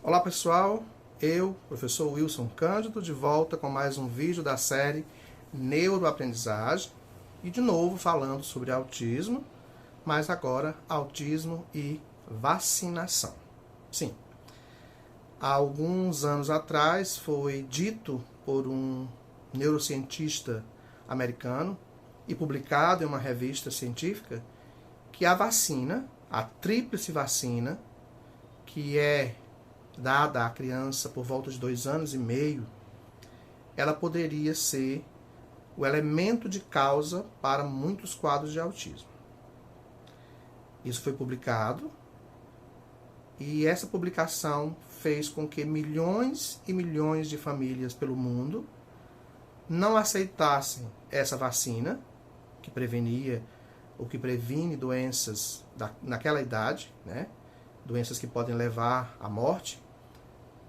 Olá pessoal, eu, professor Wilson Cândido, de volta com mais um vídeo da série Neuroaprendizagem e de novo falando sobre autismo, mas agora autismo e vacinação. Sim, há alguns anos atrás foi dito por um neurocientista americano e publicado em uma revista científica que a vacina, a tríplice vacina, que é dada à criança por volta de 2 anos e meio, ela poderia ser o elemento de causa para muitos quadros de autismo. Isso foi publicado e essa publicação fez com que milhões e milhões de famílias pelo mundo não aceitassem essa vacina, que prevenia ou que previne doenças naquela idade, né? Doenças que podem levar à morte.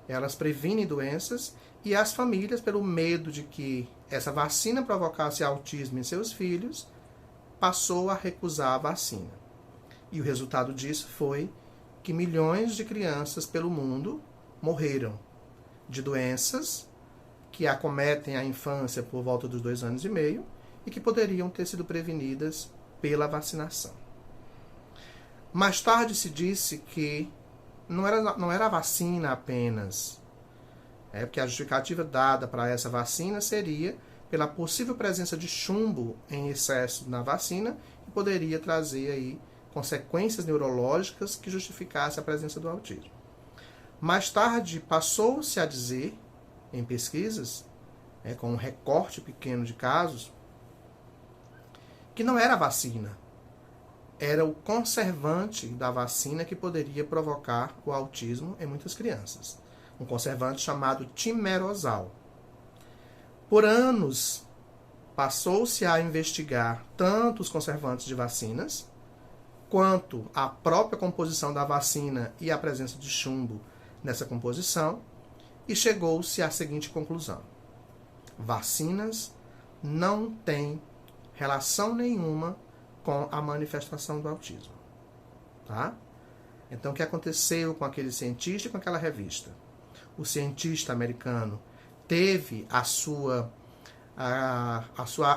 Elas previnem doenças e as famílias, pelo medo de que essa vacina provocasse autismo em seus filhos, passou a recusar a vacina. E o resultado disso foi que milhões de crianças pelo mundo morreram de doenças que acometem a infância por volta dos 2 anos e meio e que poderiam ter sido prevenidas pela vacinação. Mais tarde se disse que não era a vacina apenas, porque a justificativa dada para essa vacina seria pela possível presença de chumbo em excesso na vacina, que poderia trazer aí consequências neurológicas que justificassem a presença do autismo. Mais tarde passou-se a dizer, em pesquisas, com um recorte pequeno de casos, que não era a vacina, era o conservante da vacina que poderia provocar o autismo em muitas crianças. Um conservante chamado timerosal. Por anos, passou-se a investigar tanto os conservantes de vacinas, quanto a própria composição da vacina e a presença de chumbo nessa composição, e chegou-se à seguinte conclusão: vacinas não têm relação nenhuma com a manifestação do autismo. Tá? Então, o que aconteceu com aquele cientista e com aquela revista? O cientista americano teve a sua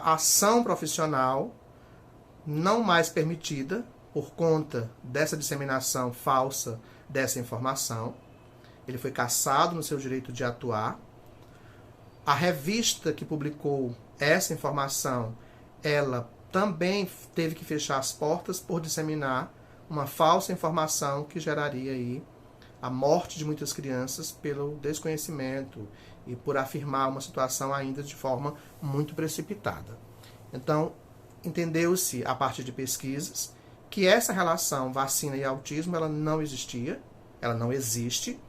ação profissional não mais permitida por conta dessa disseminação falsa dessa informação. Ele foi cassado no seu direito de atuar. A revista que publicou essa informação, ela também teve que fechar as portas por disseminar uma falsa informação que geraria aí a morte de muitas crianças pelo desconhecimento e por afirmar uma situação ainda de forma muito precipitada. Então, entendeu-se a partir de pesquisas que essa relação vacina e autismo ela não existia, ela não existe,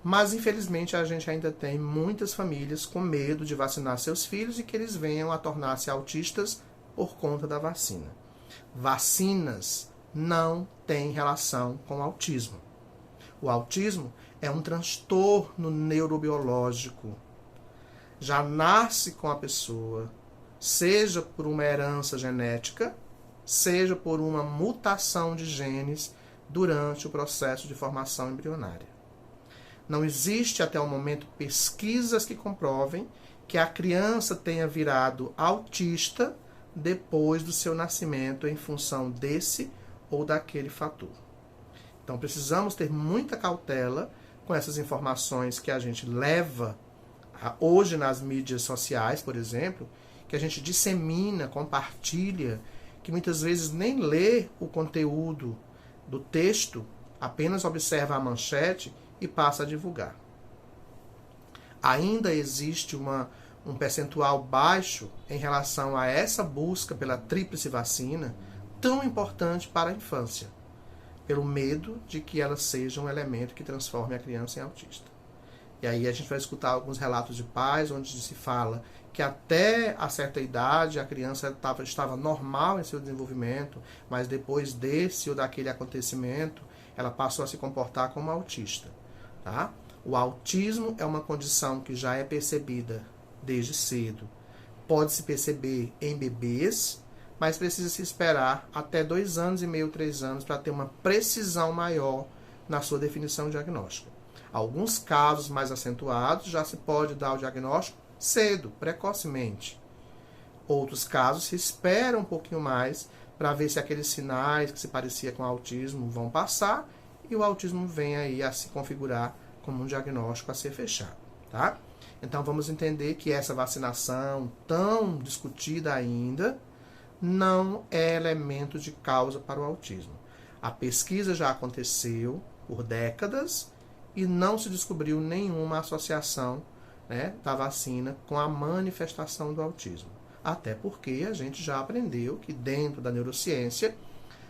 mas infelizmente a gente ainda tem muitas famílias com medo de vacinar seus filhos e que eles venham a tornar-se autistas por conta da vacina. Vacinas não têm relação com o autismo. O autismo é um transtorno neurobiológico. Já nasce com a pessoa, seja por uma herança genética, seja por uma mutação de genes durante o processo de formação embrionária. Não existe até o momento pesquisas que comprovem que a criança tenha virado autista depois do seu nascimento em função desse ou daquele fator. Então precisamos ter muita cautela com essas informações que a gente leva hoje nas mídias sociais, por exemplo, que a gente dissemina, compartilha, que muitas vezes nem lê o conteúdo do texto, apenas observa a manchete e passa a divulgar. Ainda existe um percentual baixo em relação a essa busca pela tríplice vacina, tão importante para a infância, pelo medo de que ela seja um elemento que transforme a criança em autista. E aí a gente vai escutar alguns relatos de pais, onde se fala que até a certa idade a criança estava normal em seu desenvolvimento, mas depois desse ou daquele acontecimento, ela passou a se comportar como autista. Tá? O autismo é uma condição que já é percebida desde cedo. Pode-se perceber em bebês, mas precisa se esperar até 2 anos e meio, 3 anos, para ter uma precisão maior na sua definição diagnóstica. Alguns casos mais acentuados já se pode dar o diagnóstico cedo, precocemente. Outros casos se espera um pouquinho mais para ver se aqueles sinais que se parecia com autismo vão passar e o autismo vem aí a se configurar como um diagnóstico a ser fechado, tá? Então vamos entender que essa vacinação tão discutida ainda não é elemento de causa para o autismo. A pesquisa já aconteceu por décadas e não se descobriu nenhuma associação, né, da vacina com a manifestação do autismo. Até porque a gente já aprendeu que dentro da neurociência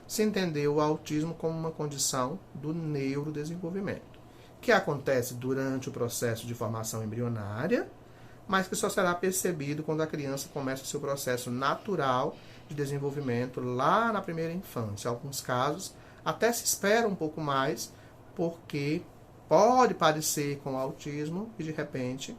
se entendeu o autismo como uma condição do neurodesenvolvimento, que acontece durante o processo de formação embrionária, mas que só será percebido quando a criança começa o seu processo natural de desenvolvimento lá na primeira infância. Em alguns casos, até se espera um pouco mais, porque pode parecer com o autismo e, de repente,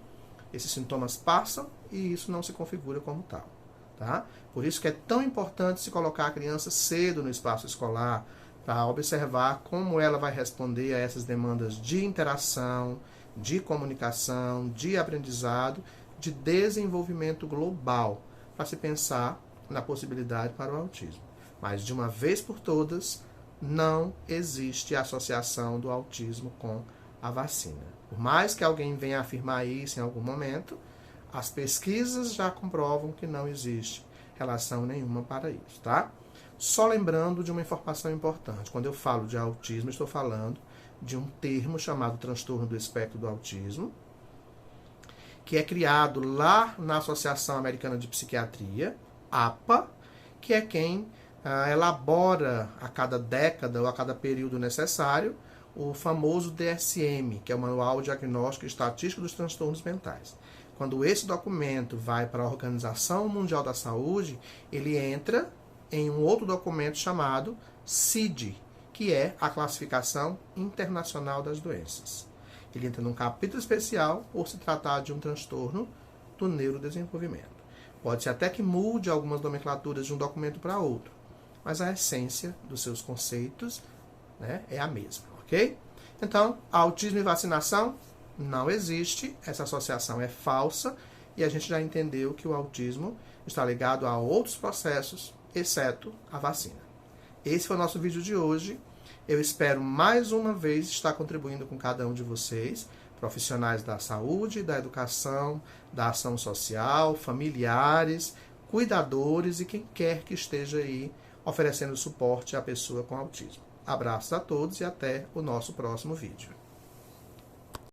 esses sintomas passam e isso não se configura como tal. Tá? Por isso que é tão importante se colocar a criança cedo no espaço escolar, para observar como ela vai responder a essas demandas de interação, de comunicação, de aprendizado, de desenvolvimento global, para se pensar na possibilidade para o autismo. Mas, de uma vez por todas, não existe associação do autismo com a vacina. Por mais que alguém venha afirmar isso em algum momento, as pesquisas já comprovam que não existe relação nenhuma para isso, tá? Só lembrando de uma informação importante. Quando eu falo de autismo, estou falando de um termo chamado transtorno do espectro do autismo, que é criado lá na Associação Americana de Psiquiatria, APA, que é quem elabora a cada década ou a cada período necessário o famoso DSM, que é o Manual Diagnóstico e Estatístico dos Transtornos Mentais. Quando esse documento vai para a Organização Mundial da Saúde, ele entra em um outro documento chamado CID, que é a Classificação Internacional das Doenças. Ele entra num capítulo especial por se tratar de um transtorno do neurodesenvolvimento. Pode ser até que mude algumas nomenclaturas de um documento para outro, mas a essência dos seus conceitos, né, é a mesma, ok? Então, autismo e vacinação não existe, essa associação é falsa e a gente já entendeu que o autismo está ligado a outros processos, exceto a vacina. Esse foi o nosso vídeo de hoje. Eu espero mais uma vez estar contribuindo com cada um de vocês, profissionais da saúde, da educação, da ação social, familiares, cuidadores e quem quer que esteja aí oferecendo suporte à pessoa com autismo. Abraços a todos e até o nosso próximo vídeo.